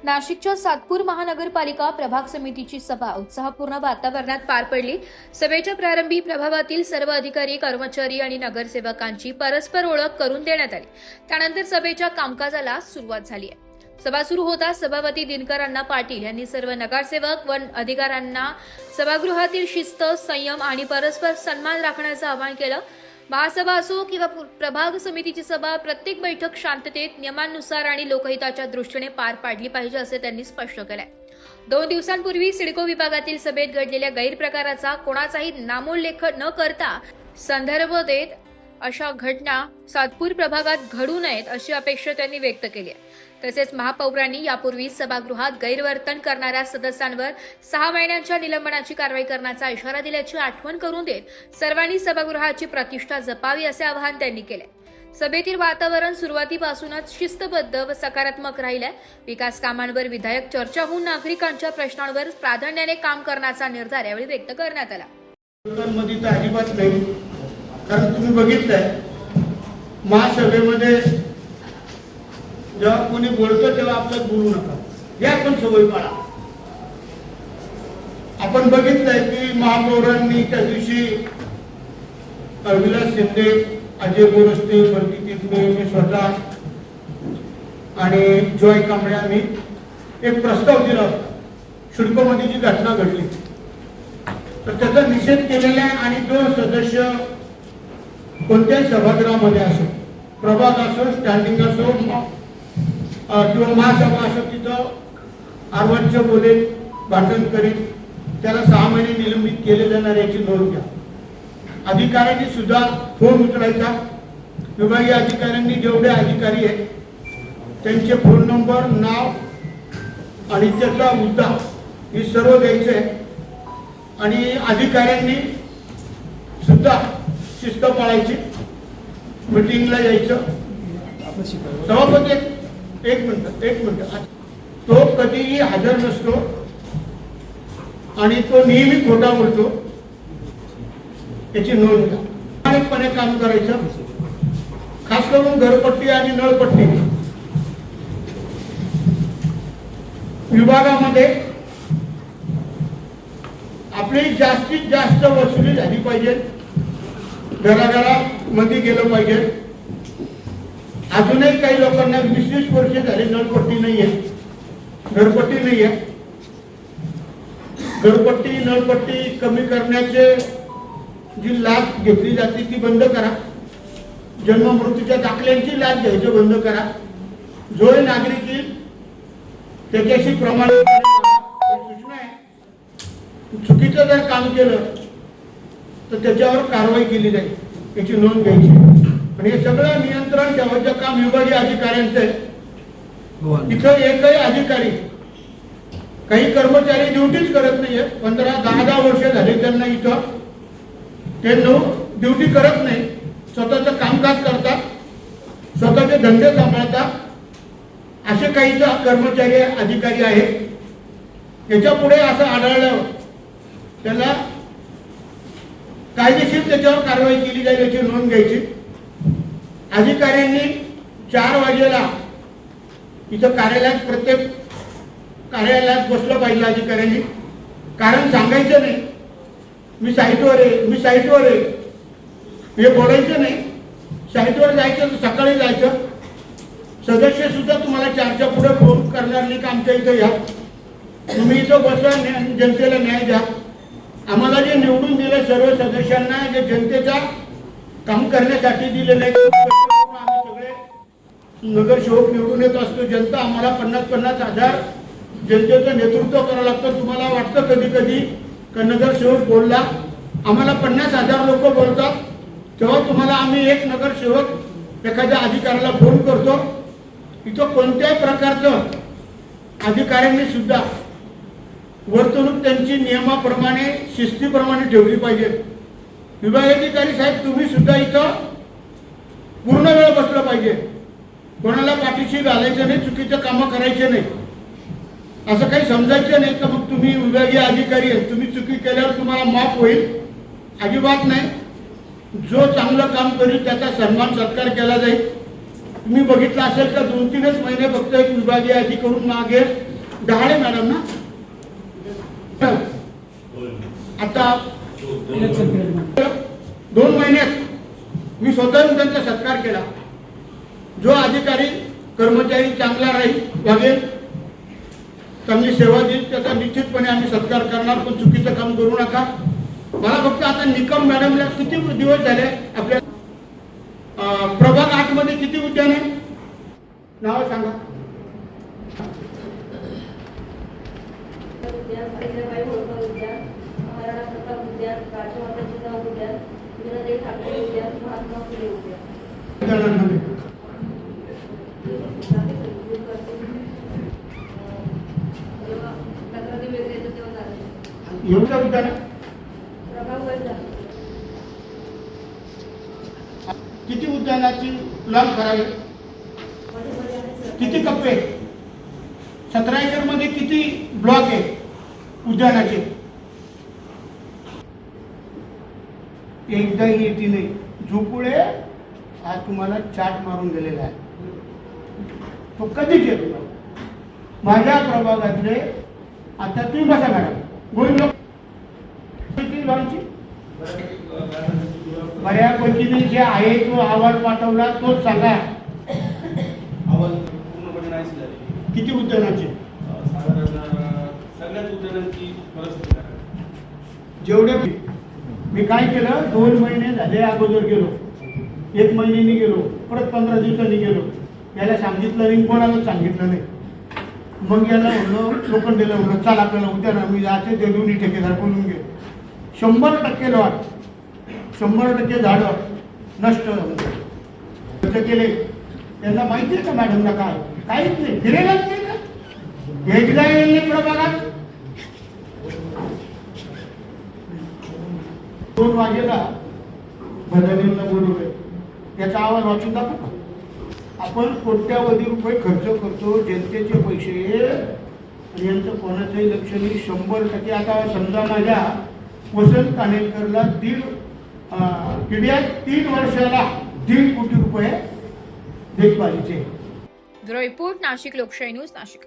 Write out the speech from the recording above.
नाशिकच्या सातपूर महानगरपालिका प्रभाग समितीची सभा उत्साहपूर्ण वातावरणात पार पडली। सभेच्या प्रारंभी प्रभागातील सर्व अधिकारी, कर्मचारी आणि नगरसेवकांची परस्पर ओळख करून देण्यात आली। त्यानंतर सभेच्या कामकाजाला सुरुवात झाली आहे। सभा सुरू होता सभापती दिनकर अण्णा पाटील यांनी सर्व नगरसेवक व अधिकाऱ्यांना सभागृहातील शिस्त, संयम आणि परस्पर सन्मान राखण्याचं आवाहन केलं। महासभा असो किंवा प्रभाग समितीची सभा, प्रत्येक बैठक शांततेत, नियमांनुसार आणि लोकहिताच्या दृष्टीने पार पाडली पाहिजे असे त्यांनी स्पष्ट केलंय। 2 दिवसांपूर्वी सिडको विभागातील सभेत घडलेल्या गैरप्रकाराचा कोणाचाही नामोल्लेख न करता संदर्भ देत अशा घटना सातपूर प्रभागात घडू नयेत अशी अपेक्षा त्यांनी व्यक्त केली आहे। तसेच महापौरांनी यापूर्वी सभागृहात गैरवर्तन करणाऱ्या सदस्यांवर 6 महिन्यांच्या निलंबनाची कारवाई करण्याचा इशारा दिल्याची आठवण करून देत सर्वांनी सभागृहाची प्रतिष्ठा जपावी असे आवाहन त्यांनी केले। सभेतील वातावरण सुरुवातीपासूनच शिस्तबद्ध व सकारात्मक राहिले। विकास कामांवर विधायक चर्चा होऊन नागरिकांच्या प्रश्नांवर प्राधान्याने काम करण्याचा निर्धार यावेळी व्यक्त करण्यात आला। अजिबात नाही, कारण तुम्ही बघितलंय महासभेमध्ये जेव्हा कोणी बोलतो तेव्हा आपल्यात बोलू नका, या पण सवय पाळा। आपण बघितलंय की महापौरांनी त्या दिवशी विलास शिंदे, अजय बोरस्ते, बर्की तिथमे, मी स्वतः आणि जॉय कांबळे यांनी एक प्रस्ताव दिला होता। सिडकोमध्ये जी घटना घडली तर त्याचा निषेध केलेला आहे आणि तो सदस्य कोणत्याही सभागृहामध्ये असो, प्रभाग असो, स्टँडिंग असो किंवा महासभा असो, तिथं अर्वाच्य बोलेल, भांडण करीत, त्याला 6 महिने निलंबित केले जाणार याची नोंद घ्या। अधिकाऱ्यांनी सुद्धा फोन उचलायचा। विभागीय अधिकाऱ्यांनी जेवढे अधिकारी आहेत त्यांचे फोन नंबर, नाव आणि त्याचा मुद्दा हे सर्व द्यायचे आहे आणि अधिकाऱ्यांनी सुद्धा शिस्त पाळायची। मीटिंगला यायचं। सभापती एक मिनिट, तो कधीही हजर नसतो आणि तो नेहमी खोटा बोलतो, याची नोंद घ्या। प्रामाणिकपणे काम करायचं, खास करून घरपट्टी आणि नळपट्टी विभागामध्ये आपली जास्तीत जास्त वसुली झाली पाहिजे। घराघरामध्ये गेलं पाहिजे। अजूनही काही लोकांना 20-20 वर्ष झाले नळपट्टी नाहीये, घरपट्टी नाहीये। घरपट्टी, नळपट्टी कमी करण्याचे जी लाच घेतली जाते ती बंद करा। जन्म मृत्यूच्या दाखल्यांची लाच घ्यायचं बंद करा। जो नागरिक येईल त्याच्याशी प्रमाणपत्र सूचना आहे। चुकीचं जर काम केलं तर त्याच्यावर कारवाई केली जाईल, याची नोंद घ्यायची। आणि हे सगळं नियंत्रण ठेवायचं काम विभागीय अधिकाऱ्यांचं आहे। इथं एकही अधिकारी, काही कर्मचारी ड्युटीच करत नाहीये। 15-10 वर्ष झाले त्यांना इथं, ते ड्युटी करत नाही, स्वतःचं कामकाज करतात, स्वतःचे धंदे सांभाळतात। असे काही कर्मचारी अधिकारी आहेत। याच्या पुढे असं आढळलं त्याला कायदेशीर त्याच्यावर कारवाई केली जाईल, याची नोंद घ्यायची। अधिकाऱ्यांनी 4 वाजेला इथं कार्यालयात, प्रत्येक कार्यालयात बसलं पाहिजे अधिकाऱ्यांनी। कारण सांगायचं नाही मी साईटवर आहे, हे बोलायचं नाही। साईटवर जायचं तर सकाळी जायचं। सदस्य सुद्धा तुम्हाला 4च्या पुढे फोन करणार नाही की आमच्या इथं या, तुम्ही इथं बसा, जनतेला न्याय द्या। आम्हाला जे निवडून दिले सर्व सदस्यांना, जे जनतेचा काम करण्यासाठी दिलेलं आहे, आम्ही सगळे नगरसेवक निवडून येत असतो। जनता आम्हाला 50-50 हजार जनतेचं नेतृत्व करावं लागतं। तुम्हाला वाटतं कधी कधी का नगरसेवक बोलला, आम्हाला 50,000 लोक बोलतात, तेव्हा तुम्हाला आम्ही एक नगरसेवक एखाद्या अधिकाऱ्याला फोन करतो। इथं कोणत्याही प्रकारचं अधिकाऱ्यांनी सुद्धा वर्तणूक त्यांची नियमाप्रमाणे, शिस्तीप्रमाणे ठेवली पाहिजे। विभागाधिकारी साहेब, तुम्ही सुद्धा इथं पूर्ण वेळ बसलं पाहिजे। कोणाला पाठीशी घालायचं नाही, चुकीचं कामं करायचे नाही, असं काही समजायचं नाही तर मग तुम्ही विभागीय अधिकारी आहेत, तुम्ही चुकी केल्यावर तुम्हाला माफ होईल, अजिबात नाही। जो चांगलं काम करेल त्याचा सन्मान सत्कार केला जाईल। तुम्ही बघितलं असेल तर 2-3 महिने फक्त एक विभागीय अधिकारी मागे डहाळे मॅडम ना आता 2 महिन्यात मी स्वतःहून त्यांचा सत्कार केला. जो अधिकारी कर्मचारी चांगला राहील वागेल चांगली सेवा देईल त्याचा निश्चितपणे आम्ही सत्कार करणार, पण चुकीचं काम करू नका. मला फक्त आता निकम मॅडमला किती दिवस झाले आपल्या प्रभाग 8 मध्ये किती उद्यान आहे नाव सांगा. उद्यान, अहिल्याबाई होळकर उद्यान, महाराणा प्रताप उद्यान, राजमाता जिजाऊ उद्यान, वीरदेव ठाकरे उद्यान, महात्मा फुले उद्यान. उद्यानांमध्ये जेव्हा तक्रारी वगैरे येतात तेव्हा झालं. एवढं उद्यान आहे? प्रभाग वर झालं. किती उद्यानाची प्लॉट करावे, मध्ये मध्ये आहे सर. किती कप्पे, 17 एकर मध्ये किती ब्लॉक आहे उद्यानाचे? एकदाही येते नाही. झोपुळे हा तुम्हाला चाट मारून दिलेला आहे, तो कधीच येतो. माझ्या प्रभागातले आता तुम्ही बसा मॅडम गोविंद बऱ्यापैकी जे आहे तो अहवाल पाठवला तोच सांगा. अहवाल पूर्णपणे नाही झाले. किती उद्यानाचे? साधारण सगळ्याच उद्यानांची परिस्थिती आहे. जेवढे मी काय केलं, 2 महिने झाले अगोदर गेलो, 1 महिन्यानी गेलो, परत 15 दिवसांनी गेलो. याला सांगितलं नाही, कोणालाच सांगितलं नाही. मग याला म्हणलं लोखंडेला म्हणलं चाल आपल्याला उद्यान आम्ही जायचे, ते दोन्ही ठेकेदार बोलून घे. 100% लॉट, 100% झाडं नष्ट खर्च केले. त्यांना माहिती आहे का मॅडमला काय? काहीच नाही, फिरेलच नाही का? एकदा येईल नाही प्रभागात. 2 वाजेला भदानीला बोलवले, त्याचा आवाज वाचून दाखव का? आपण कोट्यावधी रुपये खर्च करतो, जनतेचे पैसे, आणि यांचं कोणाचंही लक्ष नाही. 100% आता समजा माझ्या वसंत कानेलकरला 3 वर्षाला 1.5 कोटी रुपये देखभालीचे. ब्युरो रिपोर्ट, नाशिक लोकशाही न्यूज, नाशिक.